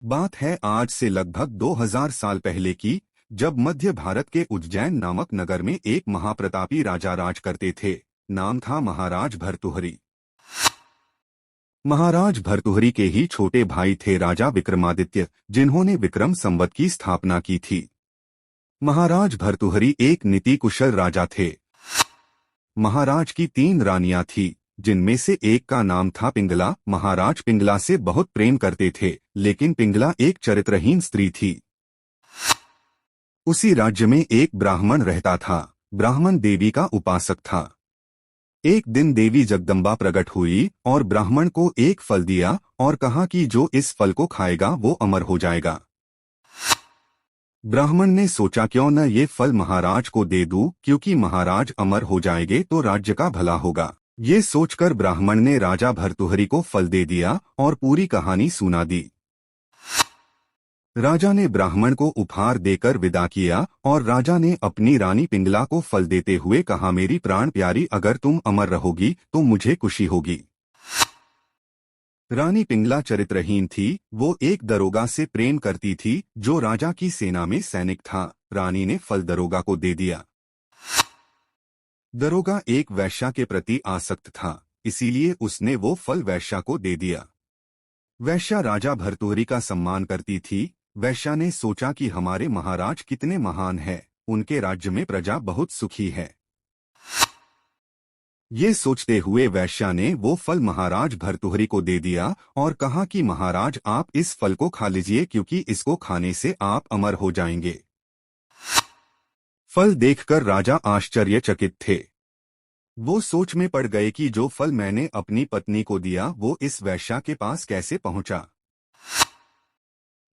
बात है आज से लगभग 2000 साल पहले की, जब मध्य भारत के उज्जैन नामक नगर में एक महाप्रतापी राजा राज करते थे। नाम था महाराज भर्तृहरि। महाराज भर्तृहरि के ही छोटे भाई थे राजा विक्रमादित्य, जिन्होंने विक्रम संवत की स्थापना की थी। महाराज भर्तृहरि एक नीति कुशल राजा थे। महाराज की 3 रानियां थी, जिनमें से एक का नाम था पिंगला। महाराज पिंगला से बहुत प्रेम करते थे, लेकिन पिंगला एक चरित्रहीन स्त्री थी। उसी राज्य में एक ब्राह्मण रहता था। ब्राह्मण देवी का उपासक था। एक दिन देवी जगदम्बा प्रकट हुई और ब्राह्मण को एक फल दिया और कहा कि जो इस फल को खाएगा वो अमर हो जाएगा। ब्राह्मण ने सोचा क्यों न ये फल महाराज को दे दूं, क्योंकि महाराज अमर हो जाएंगे तो राज्य का भला होगा। ये सोचकर ब्राह्मण ने राजा भर्तृहरि को फल दे दिया और पूरी कहानी सुना दी। राजा ने ब्राह्मण को उपहार देकर विदा किया और राजा ने अपनी रानी पिंगला को फल देते हुए कहा, मेरी प्राण प्यारी, अगर तुम अमर रहोगी तो मुझे खुशी होगी। रानी पिंगला चरित्रहीन थी। वो एक दरोगा से प्रेम करती थी जो राजा की सेना में सैनिक था। रानी ने फल दरोगा को दे दिया। दरोगा एक वैश्या के प्रति आसक्त था, इसीलिए उसने वो फल वैश्या को दे दिया। वैश्या राजा भर्तृहरि का सम्मान करती थी। वैश्या ने सोचा कि हमारे महाराज कितने महान हैं, उनके राज्य में प्रजा बहुत सुखी है। ये सोचते हुए वैश्या ने वो फल महाराज भर्तृहरि को दे दिया और कहा कि महाराज, आप इस फल को खा लीजिए, क्योंकि इसको खाने से आप अमर हो जाएंगे। फल देखकर राजा आश्चर्यचकित थे। वो सोच में पड़ गए कि जो फल मैंने अपनी पत्नी को दिया वो इस वैश्या के पास कैसे पहुंचा।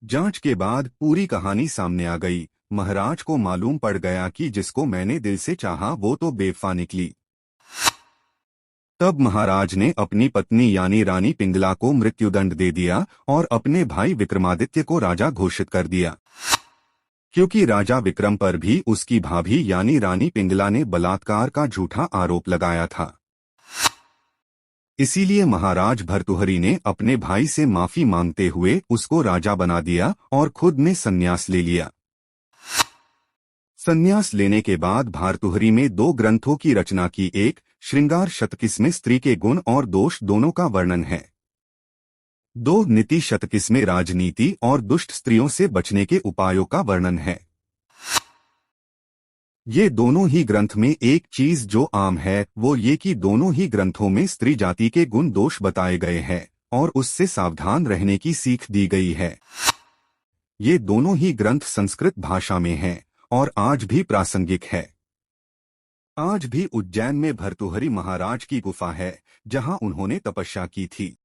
जांच के बाद पूरी कहानी सामने आ गई। महाराज को मालूम पड़ गया कि जिसको मैंने दिल से चाहा वो तो बेवफा निकली। तब महाराज ने अपनी पत्नी यानी रानी पिंगला को मृत्युदंड दे दिया और अपने भाई विक्रमादित्य को राजा घोषित कर दिया, क्योंकि राजा विक्रम पर भी उसकी भाभी यानी रानी पिंगला ने बलात्कार का झूठा आरोप लगाया था। इसीलिए महाराज भर्तृहरि ने अपने भाई से माफी मांगते हुए उसको राजा बना दिया और खुद ने संन्यास ले लिया। संन्यास लेने के बाद भर्तृहरि में 2 ग्रंथों की रचना की। एक श्रृंगार शतकिस में स्त्री के गुण और दोष दोनों का वर्णन है। 2 नीति शतकिस में राजनीति और दुष्ट स्त्रियों से बचने के उपायों का वर्णन है। ये दोनों ही ग्रंथ में एक चीज जो आम है वो ये कि दोनों ही ग्रंथों में स्त्री जाति के गुण दोष बताए गए हैं और उससे सावधान रहने की सीख दी गई है। ये दोनों ही ग्रंथ संस्कृत भाषा में हैं और आज भी प्रासंगिक है। आज भी उज्जैन में भर्तृहरि महाराज की गुफा है, जहां उन्होंने तपस्या की थी।